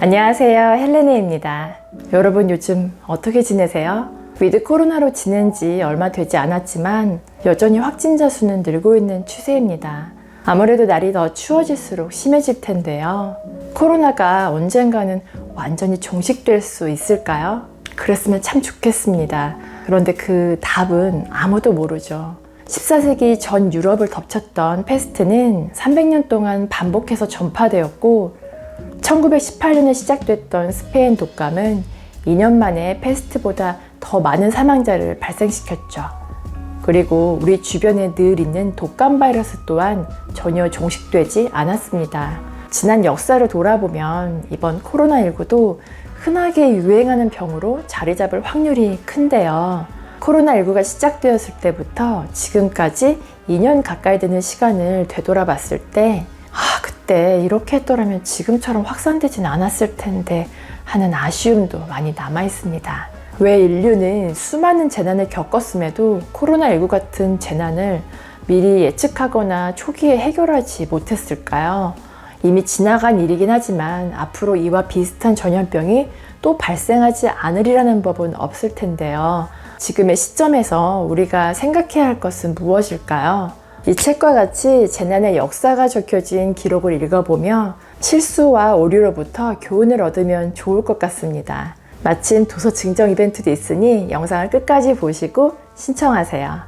안녕하세요, 헬레네입니다. 여러분 요즘 어떻게 지내세요? 위드 코로나로 지낸 지 얼마 되지 않았지만 여전히 확진자 수는 늘고 있는 추세입니다. 아무래도 날이 더 추워질수록 심해질 텐데요. 코로나가 언젠가는 완전히 종식될 수 있을까요? 그랬으면 참 좋겠습니다. 그런데 그 답은 아무도 모르죠. 14세기 전 유럽을 덮쳤던 패스트는 300년 동안 반복해서 전파되었고 1918년에 시작됐던 스페인 독감은 2년 만에 패스트보다 더 많은 사망자를 발생시켰죠. 그리고 우리 주변에 늘 있는 독감 바이러스 또한 전혀 종식되지 않았습니다. 지난 역사를 돌아보면 이번 코로나19도 흔하게 유행하는 병으로 자리 잡을 확률이 큰데요. 코로나19가 시작되었을 때부터 지금까지 2년 가까이 되는 시간을 되돌아봤을 때 그때 이렇게 했더라면 지금처럼 확산되진 않았을 텐데 하는 아쉬움도 많이 남아 있습니다. 왜 인류는 수많은 재난을 겪었음에도 코로나19 같은 재난을 미리 예측하거나 초기에 해결하지 못했을까요? 이미 지나간 일이긴 하지만 앞으로 이와 비슷한 전염병이 또 발생하지 않으리라는 법은 없을 텐데요. 지금의 시점에서 우리가 생각해야 할 것은 무엇일까요? 이 책과 같이 재난의 역사가 적혀진 기록을 읽어보며 실수와 오류로부터 교훈을 얻으면 좋을 것 같습니다. 마침 도서 증정 이벤트도 있으니 영상을 끝까지 보시고 신청하세요.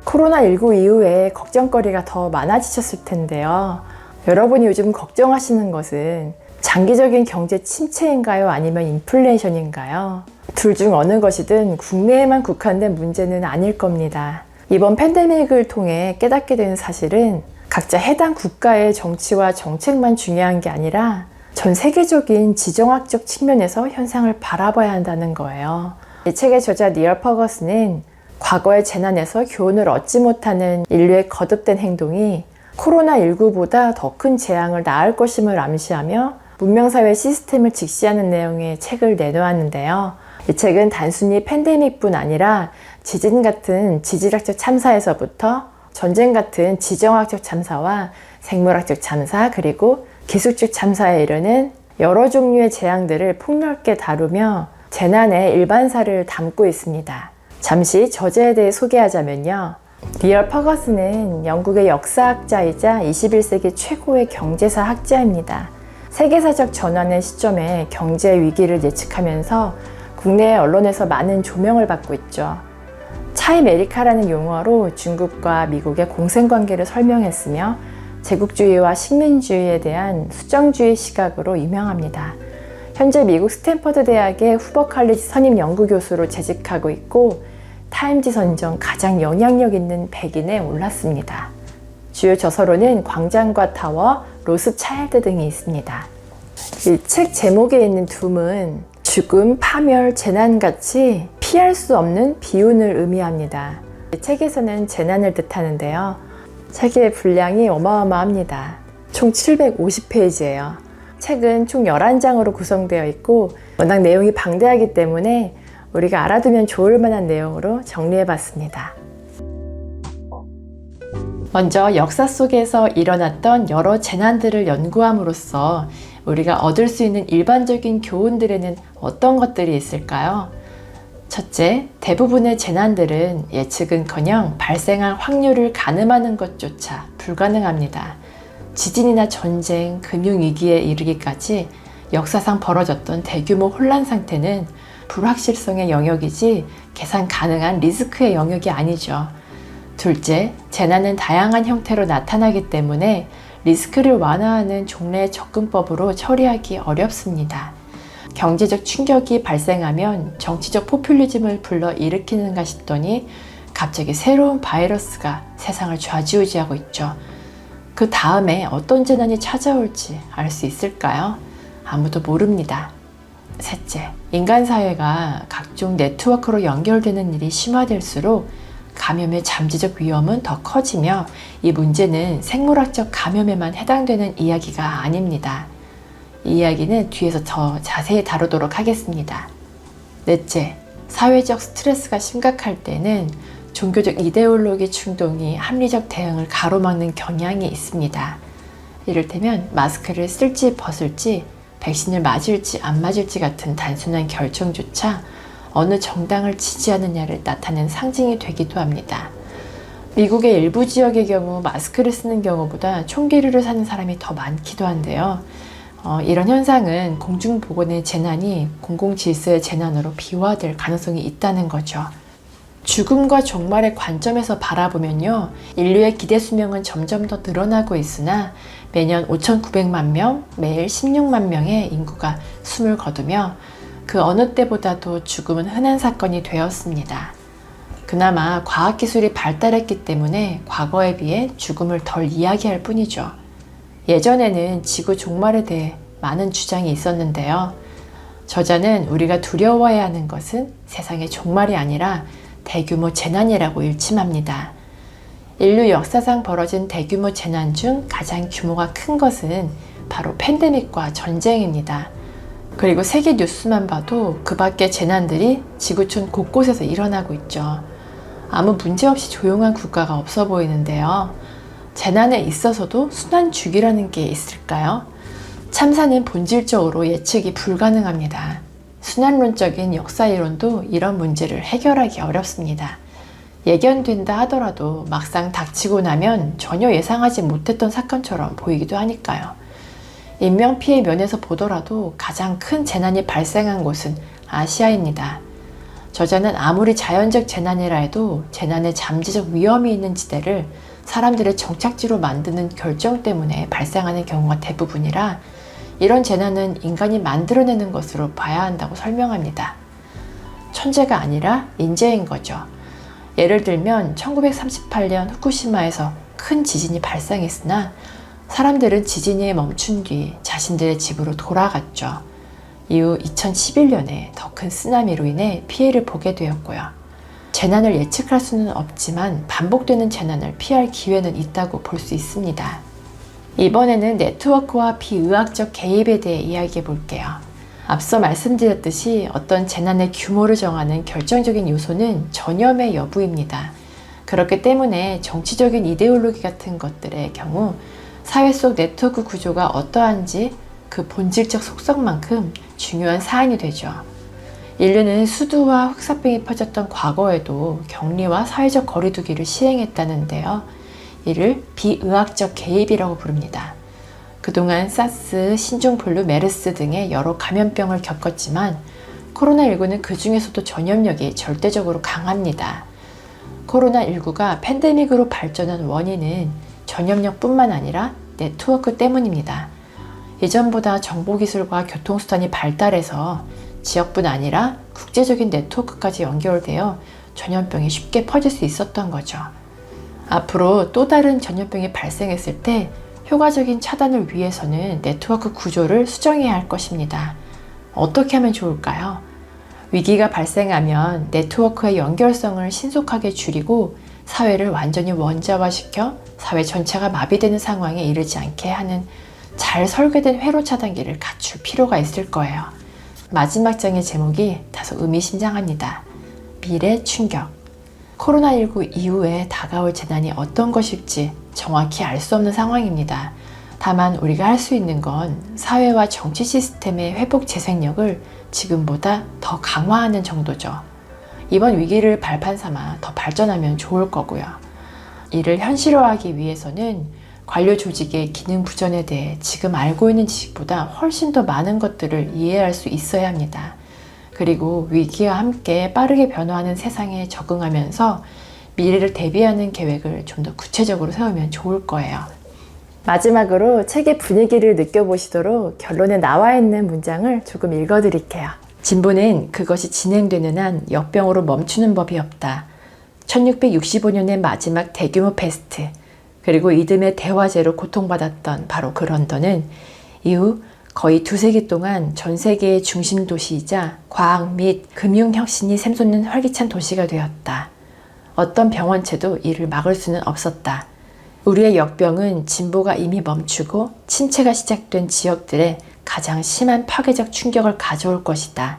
코로나19 이후에 걱정거리가 더 많아지셨을 텐데요. 여러분이 요즘 걱정하시는 것은 장기적인 경제 침체인가요? 아니면 인플레이션인가요? 둘 중 어느 것이든 국내에만 국한된 문제는 아닐 겁니다. 이번 팬데믹을 통해 깨닫게 된 사실은 각자 해당 국가의 정치와 정책만 중요한 게 아니라 전 세계적인 지정학적 측면에서 현상을 바라봐야 한다는 거예요. 이 책의 저자 니얼 퍼거슨은 과거의 재난에서 교훈을 얻지 못하는 인류의 거듭된 행동이 코로나19보다 더 큰 재앙을 낳을 것임을 암시하며 문명사회 시스템을 직시하는 내용의 책을 내놓았는데요. 이 책은 단순히 팬데믹뿐 아니라 지진 같은 지질학적 참사에서부터 전쟁 같은 지정학적 참사와 생물학적 참사 그리고 기술적 참사에 이르는 여러 종류의 재앙들을 폭넓게 다루며 재난의 일반사를 담고 있습니다. 잠시 저자에 대해 소개하자면요. 니얼 퍼거슨은 영국의 역사학자이자 21세기 최고의 경제사 학자입니다. 세계사적 전환의 시점에 경제 위기를 예측하면서 국내 언론에서 많은 조명을 받고 있죠. 차이메리카라는 용어로 중국과 미국의 공생관계를 설명했으며 제국주의와 식민주의에 대한 수정주의 시각으로 유명합니다. 현재 미국 스탠퍼드 대학의 후버 칼리지 선임 연구교수로 재직하고 있고 타임지 선정 가장 영향력 있는 100인에 올랐습니다. 주요 저서로는 광장과 타워, 로스 차일드 등이 있습니다. 이 책 제목에 있는 둠은 죽음, 파멸, 재난같이 피할 수 없는 비운을 의미합니다. 이 책에서는 재난을 뜻하는데요. 책의 분량이 어마어마합니다. 총 750페이지예요. 책은 총 11장으로 구성되어 있고 워낙 내용이 방대하기 때문에 우리가 알아두면 좋을 만한 내용으로 정리해봤습니다. 먼저 역사 속에서 일어났던 여러 재난들을 연구함으로써 우리가 얻을 수 있는 일반적인 교훈들에는 어떤 것들이 있을까요? 첫째, 대부분의 재난들은 예측은커녕 발생할 확률을 가늠하는 것조차 불가능합니다. 지진이나 전쟁, 금융위기에 이르기까지 역사상 벌어졌던 대규모 혼란 상태는 불확실성의 영역이지 계산 가능한 리스크의 영역이 아니죠. 둘째, 재난은 다양한 형태로 나타나기 때문에 리스크를 완화하는 종래의 접근법으로 처리하기 어렵습니다. 경제적 충격이 발생하면 정치적 포퓰리즘을 불러일으키는가 싶더니 갑자기 새로운 바이러스가 세상을 좌지우지하고 있죠. 그 다음에 어떤 재난이 찾아올지 알 수 있을까요? 아무도 모릅니다. 셋째, 인간 사회가 각종 네트워크로 연결되는 일이 심화될수록 감염의 잠재적 위험은 더 커지며 이 문제는 생물학적 감염에만 해당되는 이야기가 아닙니다. 이 이야기는 뒤에서 더 자세히 다루도록 하겠습니다. 넷째, 사회적 스트레스가 심각할 때는 종교적 이데올로기 충동이 합리적 대응을 가로막는 경향이 있습니다. 이를테면 마스크를 쓸지 벗을지, 백신을 맞을지 안 맞을지 같은 단순한 결정조차 어느 정당을 지지하느냐를 나타내는 상징이 되기도 합니다. 미국의 일부 지역의 경우 마스크를 쓰는 경우보다 총기류를 사는 사람이 더 많기도 한데요. 이런 현상은 공중보건의 재난이 공공질서의 재난으로 비화될 가능성이 있다는 거죠. 죽음과 종말의 관점에서 바라보면요, 인류의 기대 수명은 점점 더 늘어나고 있으나 매년 5,900만 명, 매일 16만 명의 인구가 숨을 거두며 그 어느 때보다도 죽음은 흔한 사건이 되었습니다. 그나마 과학기술이 발달했기 때문에 과거에 비해 죽음을 덜 이야기할 뿐이죠. 예전에는 지구 종말에 대해 많은 주장이 있었는데요. 저자는 우리가 두려워해야 하는 것은 세상의 종말이 아니라 대규모 재난이라고 일침합니다. 인류 역사상 벌어진 대규모 재난 중 가장 규모가 큰 것은 바로 팬데믹과 전쟁입니다. 그리고 세계 뉴스만 봐도 그 밖의 재난들이 지구촌 곳곳에서 일어나고 있죠. 아무 문제 없이 조용한 국가가 없어 보이는데요. 재난에 있어서도 순환주기라는 게 있을까요? 참사는 본질적으로 예측이 불가능합니다. 순환론적인 역사이론도 이런 문제를 해결하기 어렵습니다. 예견된다 하더라도 막상 닥치고 나면 전혀 예상하지 못했던 사건처럼 보이기도 하니까요. 인명피해 면에서 보더라도 가장 큰 재난이 발생한 곳은 아시아입니다. 저자는 아무리 자연적 재난이라 해도 재난의 잠재적 위험이 있는 지대를 사람들의 정착지로 만드는 결정 때문에 발생하는 경우가 대부분이라 이런 재난은 인간이 만들어내는 것으로 봐야 한다고 설명합니다. 천재가 아니라 인재인 거죠. 예를 들면 1938년 후쿠시마에서 큰 지진이 발생했으나 사람들은 지진이 멈춘 뒤 자신들의 집으로 돌아갔죠. 이후 2011년에 더 큰 쓰나미로 인해 피해를 보게 되었고요. 재난을 예측할 수는 없지만 반복되는 재난을 피할 기회는 있다고 볼 수 있습니다. 이번에는 네트워크와 비의학적 개입에 대해 이야기해 볼게요. 앞서 말씀드렸듯이 어떤 재난의 규모를 정하는 결정적인 요소는 전염의 여부입니다. 그렇기 때문에 정치적인 이데올로기 같은 것들의 경우 사회 속 네트워크 구조가 어떠한지 그 본질적 속성만큼 중요한 사안이 되죠. 인류는 수두와 흑사병이 퍼졌던 과거에도 격리와 사회적 거리두기를 시행했다는데요. 이를 비의학적 개입이라고 부릅니다. 그동안 사스, 신종플루, 메르스 등의 여러 감염병을 겪었지만 코로나19는 그 중에서도 전염력이 절대적으로 강합니다. 코로나19가 팬데믹으로 발전한 원인은 전염력뿐만 아니라 네트워크 때문입니다. 예전보다 정보기술과 교통수단이 발달해서 지역뿐 아니라 국제적인 네트워크까지 연결되어 전염병이 쉽게 퍼질 수 있었던 거죠. 앞으로 또 다른 전염병이 발생했을 때 효과적인 차단을 위해서는 네트워크 구조를 수정해야 할 것입니다. 어떻게 하면 좋을까요? 위기가 발생하면 네트워크의 연결성을 신속하게 줄이고 사회를 완전히 원자화시켜 사회 전체가 마비되는 상황에 이르지 않게 하는 잘 설계된 회로 차단기를 갖출 필요가 있을 거예요. 마지막 장의 제목이 다소 의미심장합니다. 미래 충격. 코로나19 이후에 다가올 재난이 어떤 것일지 정확히 알 수 없는 상황입니다. 다만 우리가 할 수 있는 건 사회와 정치 시스템의 회복 재생력을 지금보다 더 강화하는 정도죠. 이번 위기를 발판 삼아 더 발전하면 좋을 거고요. 이를 현실화하기 위해서는 관료 조직의 기능 부전에 대해 지금 알고 있는 지식보다 훨씬 더 많은 것들을 이해할 수 있어야 합니다. 그리고 위기와 함께 빠르게 변화하는 세상에 적응하면서 미래를 대비하는 계획을 좀 더 구체적으로 세우면 좋을 거예요. 마지막으로 책의 분위기를 느껴보시도록 결론에 나와 있는 문장을 조금 읽어드릴게요. 진보는 그것이 진행되는 한 역병으로 멈추는 법이 없다. 1665년의 마지막 대규모 패스트, 그리고 이듬해 대화제로 고통받았던 바로 그 런던은 이후 거의 2세기 동안 전 세계의 중심 도시이자 과학 및 금융 혁신이 샘솟는 활기찬 도시가 되었다. 어떤 병원체도 이를 막을 수는 없었다. 우리의 역병은 진보가 이미 멈추고 침체가 시작된 지역들에 가장 심한 파괴적 충격을 가져올 것이다.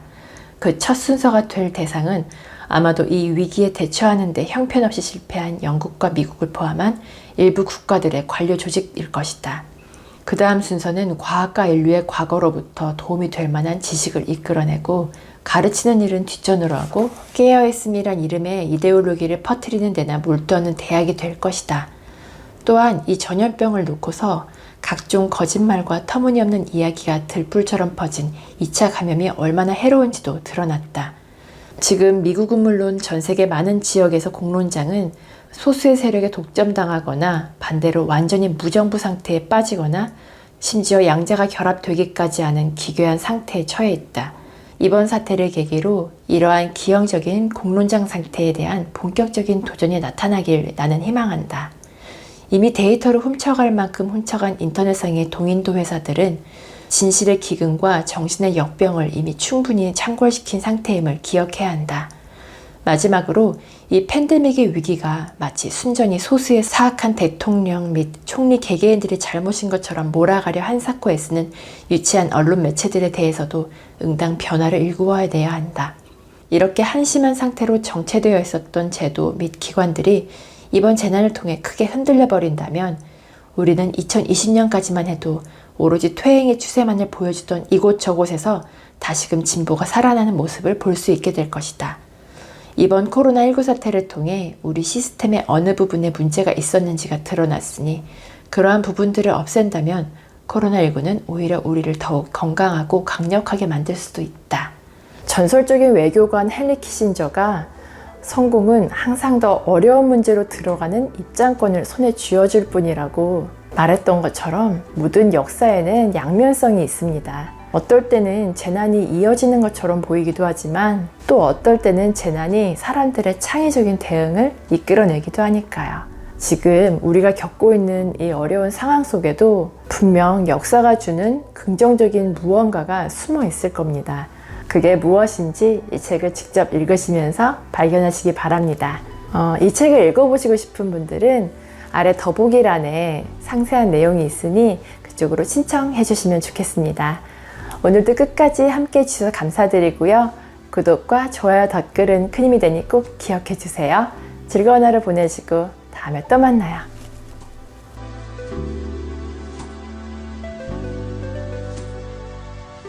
그 첫 순서가 될 대상은 아마도 이 위기에 대처하는 데 형편없이 실패한 영국과 미국을 포함한 일부 국가들의 관료 조직일 것이다. 그 다음 순서는 과학과 인류의 과거로부터 도움이 될 만한 지식을 이끌어내고 가르치는 일은 뒷전으로 하고 깨어있음이란 이름의 이데올로기를 퍼뜨리는 데나 몰두하는 대학이 될 것이다. 또한 이 전염병을 놓고서 각종 거짓말과 터무니없는 이야기가 들불처럼 퍼진 2차 감염이 얼마나 해로운지도 드러났다. 지금 미국은 물론 전 세계 많은 지역에서 공론장은 소수의 세력에 독점당하거나 반대로 완전히 무정부 상태에 빠지거나 심지어 양자가 결합되기까지 하는 기괴한 상태에 처해 있다. 이번 사태를 계기로 이러한 기형적인 공론장 상태에 대한 본격적인 도전이 나타나길 나는 희망한다. 이미 데이터를 훔쳐갈 만큼 훔쳐간 인터넷상의 동인도 회사들은 진실의 기근과 정신의 역병을 이미 충분히 창궐시킨 상태임을 기억해야 한다. 마지막으로 이 팬데믹의 위기가 마치 순전히 소수의 사악한 대통령 및 총리 개개인들의 잘못인 것처럼 몰아가려 한사코 애쓰는 유치한 언론 매체들에 대해서도 응당 변화를 일구어야 돼야 한다. 이렇게 한심한 상태로 정체되어 있었던 제도 및 기관들이 이번 재난을 통해 크게 흔들려 버린다면 우리는 2020년까지만 해도 오로지 퇴행의 추세만을 보여주던 이곳저곳에서 다시금 진보가 살아나는 모습을 볼 수 있게 될 것이다. 이번 코로나19 사태를 통해 우리 시스템의 어느 부분에 문제가 있었는지가 드러났으니 그러한 부분들을 없앤다면 코로나19는 오히려 우리를 더욱 건강하고 강력하게 만들 수도 있다. 전설적인 외교관 헨리 키신저가 성공은 항상 더 어려운 문제로 들어가는 입장권을 손에 쥐어줄 뿐이라고 말했던 것처럼 모든 역사에는 양면성이 있습니다. 어떨 때는 재난이 이어지는 것처럼 보이기도 하지만 또 어떨 때는 재난이 사람들의 창의적인 대응을 이끌어내기도 하니까요. 지금 우리가 겪고 있는 이 어려운 상황 속에도 분명 역사가 주는 긍정적인 무언가가 숨어 있을 겁니다. 그게 무엇인지 이 책을 직접 읽으시면서 발견하시기 바랍니다. 이 책을 읽어보시고 싶은 분들은 아래 더보기란에 상세한 내용이 있으니 그쪽으로 신청해 주시면 좋겠습니다. 오늘도 끝까지 함께 해주셔서 감사드리고요. 구독과 좋아요, 댓글은 큰 힘이 되니 꼭 기억해 주세요. 즐거운 하루 보내시고 다음에 또 만나요.